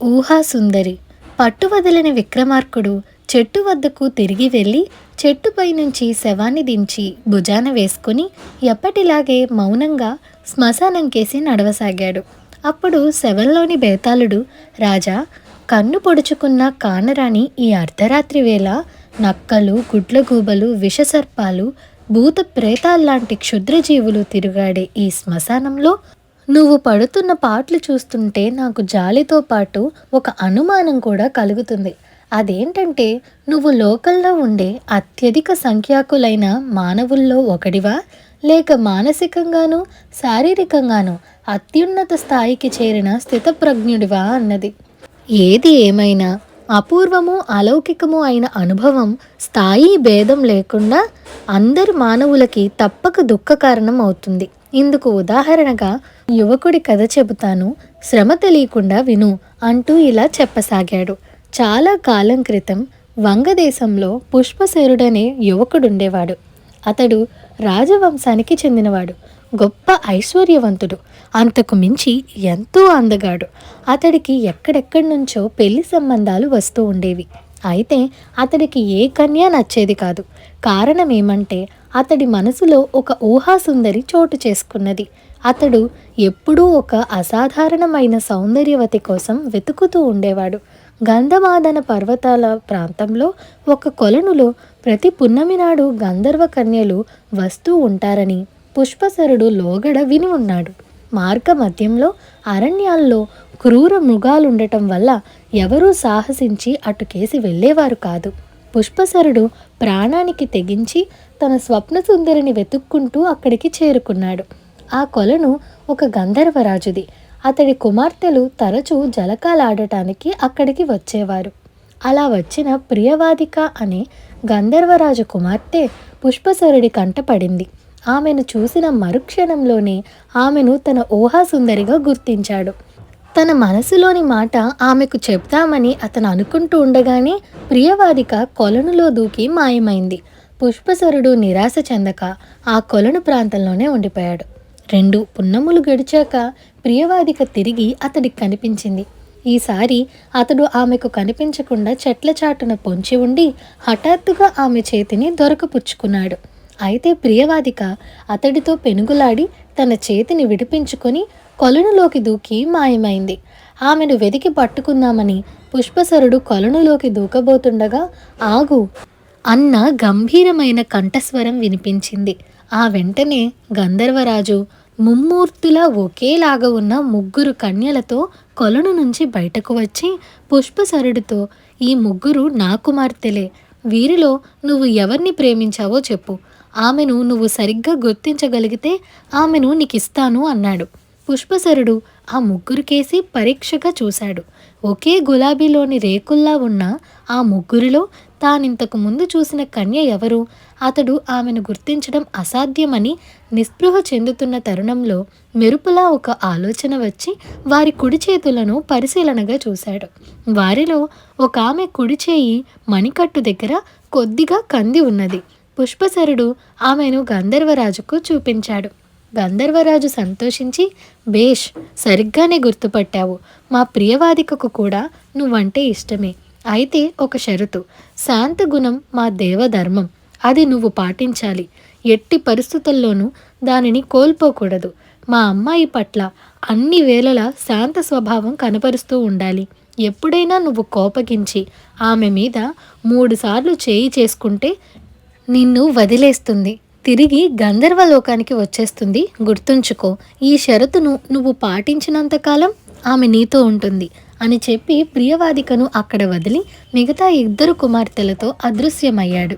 ఊహాసుందరి. పట్టువదలని విక్రమార్కుడు చెట్టు వద్దకు తిరిగి వెళ్ళి చెట్టుపై నుంచి శవాన్ని దించి భుజాన వేసుకుని ఎప్పటిలాగే మౌనంగా శ్మశానం కేసి నడవసాగాడు. అప్పుడు శవంలోని బేతాళుడు, రాజా, కన్ను పొడుచుకున్న కానరాని ఈ అర్ధరాత్రి వేళ నక్కలు, గుడ్లగూబలు, విషసర్పాలు, భూత ప్రేతాల్లాంటి క్షుద్రజీవులు తిరుగాడే ఈ శ్మశానంలో నువ్వు పడుతున్న పాట్లు చూస్తుంటే నాకు జాలితో పాటు ఒక అనుమానం కూడా కలుగుతుంది. అదేంటంటే, నువ్వు లోకల్లో ఉండే అత్యధిక సంఖ్యాకులైన మానవుల్లో ఒకడివా, లేక మానసికంగానూ శారీరకంగానూ అత్యున్నత స్థాయికి చేరిన స్థితప్రజ్ఞుడివా అన్నది. ఏది ఏమైనా అపూర్వము అలౌకికము అయిన అనుభవం స్థాయి భేదం లేకుండా అందరి మానవులకి తప్పక దుఃఖ కారణం అవుతుంది. ఇందుకు ఉదాహరణగా యువకుడి కథ చెబుతాను, శ్రమ తెలియకుండా విను అంటూ ఇలా చెప్పసాగాడు. చాలా కాలం క్రితం వంగదేశంలో పుష్పసేనుడనే యువకుడుండేవాడు. అతడు రాజవంశానికి చెందినవాడు. గొప్ప ఐశ్వర్యవంతుడు. అంతకు మించి ఎంతో అందగాడు. అతడికి ఎక్కడెక్కడి నుంచో పెళ్లి సంబంధాలు వస్తూ ఉండేవి. అయితే అతడికి ఏ కన్య నచ్చేది కాదు. కారణం ఏమంటే, అతడి మనసులో ఒక ఊహాసుందరి చోటు చేసుకున్నది. అతడు ఎప్పుడూ ఒక అసాధారణమైన సౌందర్యవతి కోసం వెతుకుతూ ఉండేవాడు. గంధమాదన పర్వతాల ప్రాంతంలో ఒక కొలనులో ప్రతి పున్నమి నాడు గంధర్వ కన్యలు వస్తూ ఉంటారని పుష్పసరుడు లోగడ విని ఉన్నాడు. మార్గ మధ్యంలో అరణ్యాల్లో క్రూర మృగాలుండటం వల్ల ఎవరూ సాహసించి అటుకేసి వెళ్ళేవారు కాదు. పుష్పసరుడు ప్రాణానికి తెగించి తన స్వప్న సుందరిని వెతుక్కుంటూ అక్కడికి చేరుకున్నాడు. ఆ కొలను ఒక గంధర్వరాజుది. అతడి కుమార్తెలు తరచూ జలకాలాడటానికి అక్కడికి వచ్చేవారు. అలా వచ్చిన ప్రియవాదిక అనే గంధర్వరాజు కుమార్తె పుష్పసరుడి కంటపడింది. ఆమెను చూసిన మరుక్షణంలోనే ఆమెను తన ఊహాసుందరిగా గుర్తించాడు. తన మనసులోని మాట ఆమెకు చెప్తామని అతను అనుకుంటూ ఉండగానే ప్రియవాదిక కొలనులో దూకి మాయమైంది. పుష్పసరుడు నిరాశ చెందక ఆ కొలను ప్రాంతంలోనే ఉండిపోయాడు. 2 పున్నములు గడిచాక ప్రియవాదిక తిరిగి అతడికి కనిపించింది. ఈసారి అతడు ఆమెకు కనిపించకుండా చెట్ల చాటున పొంచి ఉండి హఠాత్తుగా ఆమె చేతిని దొరకపుచ్చుకున్నాడు. అయితే ప్రియవాదిక అతడితో పెనుగులాడి తన చేతిని విడిపించుకొని కొలనులోకి దూకి మాయమైంది. ఆమెను వెతికి పట్టుకుందామని పుష్పసరుడు కొలనులోకి దూకబోతుండగా, ఆగు అన్న గంభీరమైన కంఠస్వరం వినిపించింది. ఆ వెంటనే గంధర్వరాజు ముమ్మూర్తులా ఒకేలాగా ఉన్న 3 కన్యలతో కొలను నుంచి బయటకు వచ్చి పుష్పసరుడితో, ఈ 3 నా కుమార్తెలే. వీరిలో నువ్వు ఎవరిని ప్రేమించావో చెప్పు. ఆమెను నువ్వు సరిగ్గా గుర్తించగలిగితే ఆమెను నీకిస్తాను అన్నాడు. పుష్పసరుడు ఆ 3 కేసి పరీక్షగా చూశాడు. ఒకే గులాబీలోని రేకుల్లా ఉన్న ఆ 3లో తానింతకు ముందు చూసిన కన్య ఎవరు? అతడు ఆమెను గుర్తించడం అసాధ్యమని నిస్పృహ చెందుతున్న తరుణంలో మెరుపులా ఒక ఆలోచన వచ్చి వారి కుడి చేతులను పరిశీలనగా చూశాడు. వారిలో ఒక ఆమె కుడి చేయి మణికట్టు దగ్గర కొద్దిగా కంది ఉన్నది. పుష్పసరుడు ఆమెను గంధర్వరాజుకు చూపించాడు. గంధర్వరాజు సంతోషించి, బేష్, సరిగ్గానే గుర్తుపట్టావు. మా ప్రియవాదికకు కూడా నువ్వంటే ఇష్టమే. అయితే ఒక షరతు. శాంతగుణం మా దేవధర్మం. అది నువ్వు పాటించాలి. ఎట్టి పరిస్థితుల్లోనూ దానిని కోల్పోకూడదు. మా అమ్మాయి పట్ల అన్ని వేళలా శాంత స్వభావం కనపరుస్తూ ఉండాలి. ఎప్పుడైనా నువ్వు కోపగించి ఆమె మీద 3 సార్లు చేయి చేసుకుంటే నిన్ను వదిలేస్తుంది. తిరిగి గంధర్వలోకానికి వచ్చేస్తుంది. గుర్తుంచుకో. ఈ షరతును నువ్వు పాటించినంతకాలం ఆమె నీతో ఉంటుంది అని చెప్పి ప్రియవాదికను అక్కడ వదిలి మిగతా 2 కుమార్తెలతో అదృశ్యమయ్యాడు.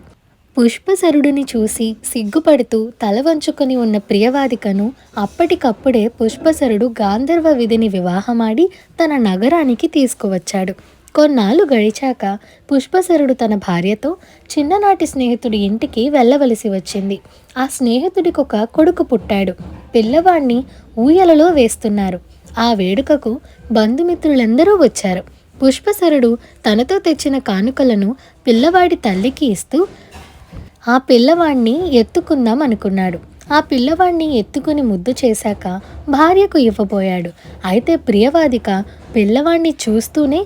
పుష్పసరుడిని చూసి సిగ్గుపడుతూ తల వంచుకొని ఉన్న ప్రియవాదికను అప్పటికప్పుడే పుష్పసరుడు గాంధర్వ విధిని వివాహమాడి తన నగరానికి తీసుకువచ్చాడు. కొన్నాళ్ళు గడిచాక పుష్పసరుడు తన భార్యతో చిన్ననాటి స్నేహితుడి ఇంటికి వెళ్ళవలసి వచ్చింది. ఆ స్నేహితుడికి ఒక కొడుకు పుట్టాడు. పిల్లవాణ్ణి ఊయలలో వేస్తున్నారు. ఆ వేడుకకు బంధుమిత్రులందరూ వచ్చారు. పుష్పసరుడు తనతో తెచ్చిన కానుకలను పిల్లవాడి తల్లికి ఇస్తూ ఆ పిల్లవాణ్ణి ఎత్తుకుందాం అనుకున్నాడు. ఆ పిల్లవాణ్ణి ఎత్తుకుని ముద్దు చేశాక భార్యకు ఇవ్వబోయాడు. అయితే ప్రియవాదిక పిల్లవాణ్ణి చూస్తూనే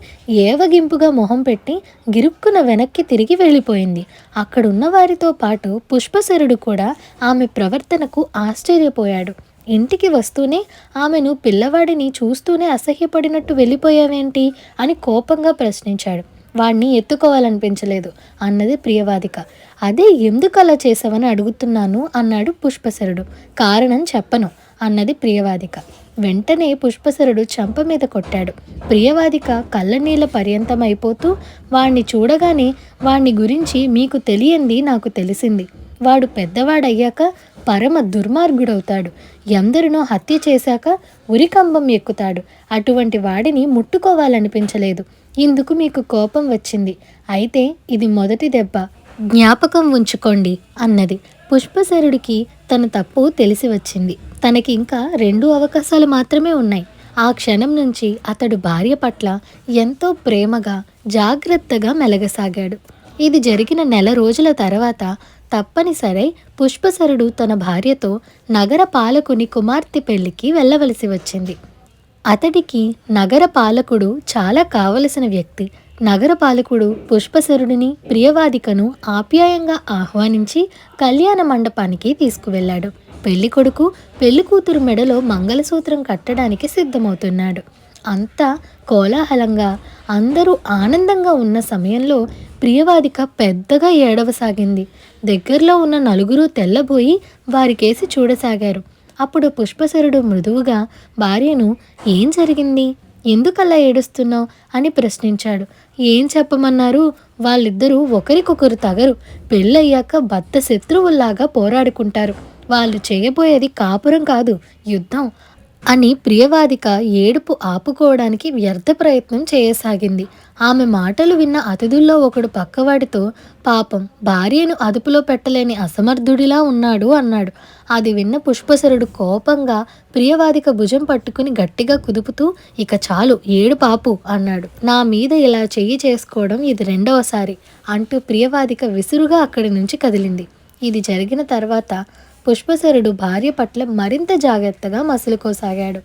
ఏవగింపుగా మొహం పెట్టి గిరుక్కున వెనక్కి తిరిగి వెళ్ళిపోయింది. అక్కడున్న వారితో పాటు పుష్పశరుడు కూడా ఆమె ప్రవర్తనకు ఆశ్చర్యపోయాడు. ఇంటికి వస్తూనే ఆమెను పిల్లవాడిని చూస్తూనే అసహ్యపడినట్టు వెళ్ళిపోయావేంటి అని కోపంగా ప్రశ్నించాడు. వాణ్ణి ఎత్తుకోవాలనిపించలేదు అన్నది ప్రియవాదిక. అదే ఎందుకు అలా చేసావని అడుగుతున్నాను అన్నాడు పుష్పశరుడు. కారణం చెప్పను అన్నది ప్రియవాదిక. వెంటనే పుష్పశరుడు చెంప మీద కొట్టాడు. ప్రియవాదిక కళ్ళనీళ్ళ పర్యంతమైపోతూ వాణ్ణి చూడగానే వాణ్ణి గురించి మీకు తెలియంది నాకు తెలిసింది. వాడు పెద్దవాడయ్యాక పరమ దుర్మార్గుడవుతాడు. ఎందరినో హత్య చేశాక ఉరికంబం ఎక్కుతాడు. అటువంటి వాడిని ముట్టుకోవాలనిపించలేదు. ఇందుకు మీకు కోపం వచ్చింది. అయితే ఇది మొదటి దెబ్బ, జ్ఞాపకం ఉంచుకోండి అన్నది. పుష్పశరుడికి తన తప్పు తెలిసి వచ్చింది. తనకి ఇంకా 2 అవకాశాలు మాత్రమే ఉన్నాయి. ఆ క్షణం నుంచి అతడు భార్య పట్ల ఎంతో ప్రేమగా జాగ్రత్తగా మెలగసాగాడు. ఇది జరిగిన నెల రోజుల తర్వాత తప్పనిసరై పుష్పశరుడు తన భార్యతో నగర పాలకుని కుమార్తె పెళ్లికి వెళ్ళవలసి వచ్చింది. అతడికి నగర పాలకుడు చాలా కావలసిన వ్యక్తి. నగర పాలకుడు పుష్పశరుడిని ప్రియవాదికను ఆప్యాయంగా ఆహ్వానించి కళ్యాణ మండపానికి తీసుకువెళ్ళాడు. పెళ్ళికొడుకు పెళ్ళికూతురు మెడలో మంగళసూత్రం కట్టడానికి సిద్ధమవుతున్నాడు. అంతా కోలాహలంగా అందరూ ఆనందంగా ఉన్న సమయంలో ప్రియవాదిక పెద్దగా ఏడవసాగింది. దగ్గరలో ఉన్న నలుగురు తెల్లబోయి వారికేసి చూడసాగారు. అప్పుడు పుష్పశరుడు మృదువుగా భార్యను ఏం జరిగింది, ఎందుకలా ఏడుస్తున్నావు అని ప్రశ్నించాడు. ఏం చెప్పమన్నారు, వాళ్ళిద్దరూ ఒకరికొకరు తగరు. పెళ్ళయ్యాక భర్త శత్రువుల్లాగా పోరాడుకుంటారు. వాళ్ళు చేయబోయేది కాపురం కాదు, యుద్ధం అని ప్రియవాదిక ఏడుపు ఆపుకోవడానికి వ్యర్థ ప్రయత్నం చేయసాగింది. ఆమె మాటలు విన్న అతిథుల్లో ఒకడు పక్కవాడితో పాపం భార్యను అదుపులో పెట్టలేని అసమర్థుడిలా ఉన్నాడు అన్నాడు. అది విన్న పుష్పశరుడు కోపంగా ప్రియవాదిక భుజం పట్టుకుని గట్టిగా కుదుపుతూ ఇక చాలు ఏడు పాపు అన్నాడు. నా మీద ఇలా చెయ్యి చేసుకోవడం ఇది 2వసారి అంటూ ప్రియవాదిక విసురుగా అక్కడి నుంచి కదిలింది. ఇది జరిగిన తర్వాత పుష్పశరుడు భార్య పట్ల మరింత జాగ్రత్తగా మసులుకోసాగాడు.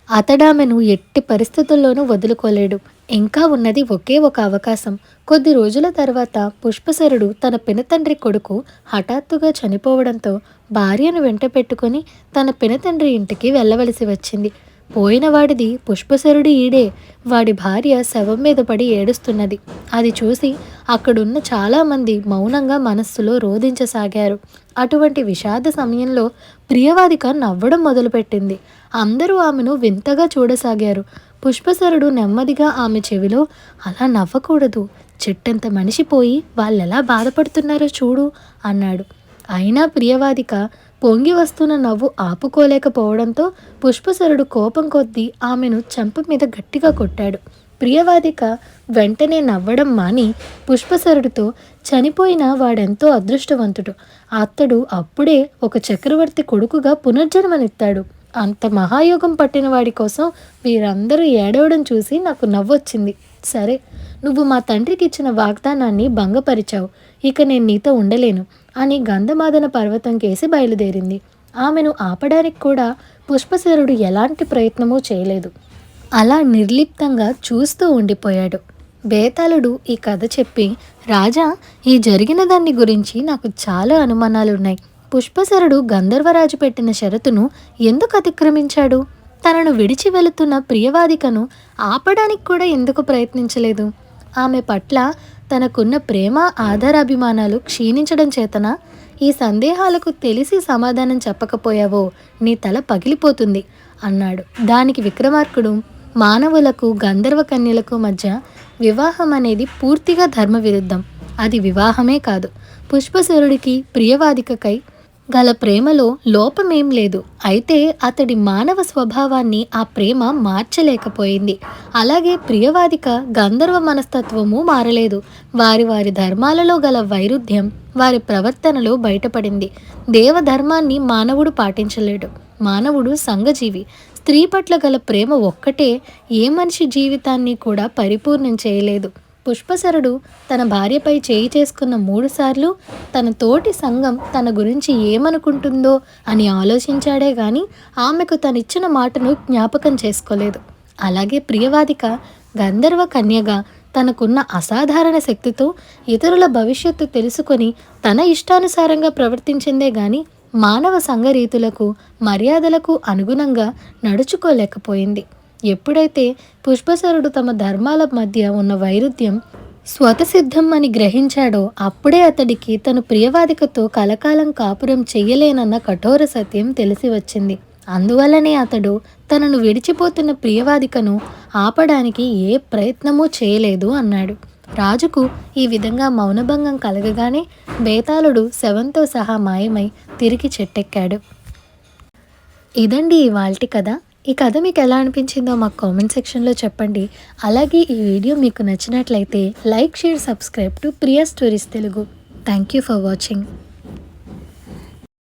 అతడామెను ఎట్టి పరిస్థితుల్లోనూ వదులుకోలేడు. ఇంకా ఉన్నది ఒకే ఒక అవకాశం. కొద్ది రోజుల తర్వాత పుష్పశరుడు తన పినతండ్రి కొడుకు హఠాత్తుగా చనిపోవడంతో భార్యను వెంట పెట్టుకుని తన పినతండ్రి ఇంటికి వెళ్ళవలసి వచ్చింది. పోయినవాడిది పుష్పశరుడి ఈడే. వాడి భార్య శవం మీద పడి ఏడుస్తున్నది. అది చూసి అక్కడున్న చాలామంది మౌనంగా మనస్సులో రోధించసాగారు. అటువంటి విషాద సమయంలో ప్రియవాదిక నవ్వడం మొదలుపెట్టింది. అందరూ ఆమెను వింతగా చూడసాగారు. పుష్పశరుడు నెమ్మదిగా ఆమె చెవిలో అలా నవ్వకూడదు, చెట్టంత మనిషి పోయి వాళ్ళెలా బాధపడుతున్నారో చూడు అన్నాడు. అయినా ప్రియవాదిక పొంగి వస్తున్న నవ్వు ఆపుకోలేకపోవడంతో పుష్పశరుడు కోపం కొద్దీ ఆమెను చెంప మీద గట్టిగా కొట్టాడు. ప్రియవాదిక వెంటనే నవ్వడం మాని పుష్పశరుడితో చనిపోయిన వాడెంతో అదృష్టవంతుడు. అతడు అప్పుడే ఒక చక్రవర్తి కొడుకుగా పునర్జన్మనిస్తాడు. అంత మహాయోగం పట్టిన వాడి కోసం వీరందరూ ఏడవడం చూసి నాకు నవ్వొచ్చింది. సరే, నువ్వు మా తండ్రికి ఇచ్చిన వాగ్దానాన్ని భంగపరిచావు. ఇక నేను నీతో ఉండలేను అని గంధమాదన పర్వతం కేసి బయలుదేరింది. ఆమెను ఆపడానికి కూడా పుష్పశరుడు ఎలాంటి ప్రయత్నమూ చేయలేదు. అలా నిర్లిప్తంగా చూస్తూ ఉండిపోయాడు. బేతాళుడు ఈ కథ చెప్పి, రాజా, ఈ జరిగిన దాన్ని గురించి నాకు చాలా అనుమానాలున్నాయి. పుష్పశరుడు గంధర్వరాజు పెట్టిన షరతును ఎందుకు అతిక్రమించాడు? తనను విడిచి వెళుతున్న ప్రియవాదికను ఆపడానికి కూడా ఎందుకు ప్రయత్నించలేదు? ఆమె పట్ల తనకున్న ప్రేమ ఆధారాభిమానాలు క్షీణించడం చేతనా? ఈ సందేహాలకు తెలిసి సమాధానం చెప్పకపోయావో నీ తల పగిలిపోతుంది అన్నాడు. దానికి విక్రమార్కుడు, మానవులకు గంధర్వ కన్యలకు మధ్య వివాహం అనేది పూర్తిగా ధర్మ విరుద్ధం. అది వివాహమే కాదు. పుష్పశరుడికి ప్రియవాదికకై గల ప్రేమలో లోపమేం లేదు. అయితే అతడి మానవ స్వభావాన్ని ఆ ప్రేమ మార్చలేకపోయింది. అలాగే ప్రియవాదిక గంధర్వ మనస్తత్వము మారలేదు. వారి వారి ధర్మాలలో గల వైరుధ్యం వారి ప్రవర్తనలో బయటపడింది. దేవధర్మాన్ని మానవుడు పాటించలేడు. మానవుడు సంఘజీవి. స్త్రీ పట్ల గల ప్రేమ ఒక్కటే ఏ మనిషి జీవితాన్ని కూడా పరిపూర్ణం చేయలేదు. పుష్పసరుడు తన భార్యపై చేయి చేసుకున్న 3 సార్లు తన తోటి సంఘం తన గురించి ఏమనుకుంటుందో అని ఆలోచించాడే గాని ఆమెకు తనిచ్చిన మాటను జ్ఞాపకం చేసుకోలేదు. అలాగే ప్రియవాదిక గంధర్వ కన్యగా తనకున్న అసాధారణ శక్తితో ఇతరుల భవిష్యత్తు తెలుసుకొని తన ఇష్టానుసారంగా ప్రవర్తించిందే గాని మానవ సంఘరీతులకు మర్యాదలకు అనుగుణంగా నడుచుకోలేకపోయింది. ఎప్పుడైతే పుష్పసరుడు తమ ధర్మాల మధ్య ఉన్న వైరుధ్యం స్వతసిద్ధం అని గ్రహించాడో అప్పుడే అతడికి తను ప్రియవాదికతో కలకాలం కాపురం చెయ్యలేనన్న కఠోర సత్యం తెలిసి వచ్చింది. అందువల్లనే అతడు తనను విడిచిపోతున్న ప్రియవాదికను ఆపడానికి ఏ ప్రయత్నమూ చేయలేదు అన్నాడు. రాజుకు ఈ విధంగా మౌనభంగం కలగగానే బేతాళుడు శవంతో సహా మాయమై తిరిగి చెట్టెక్కాడు. ఇదండి ఇవాల్టి కథ. ఈ కథ మీకు ఎలా అనిపించిందో మాకు కామెంట్ సెక్షన్లో చెప్పండి. అలాగే ఈ వీడియో మీకు నచ్చినట్లయితే like, share, subscribe to Priya stories Telugu. Thank you for watching.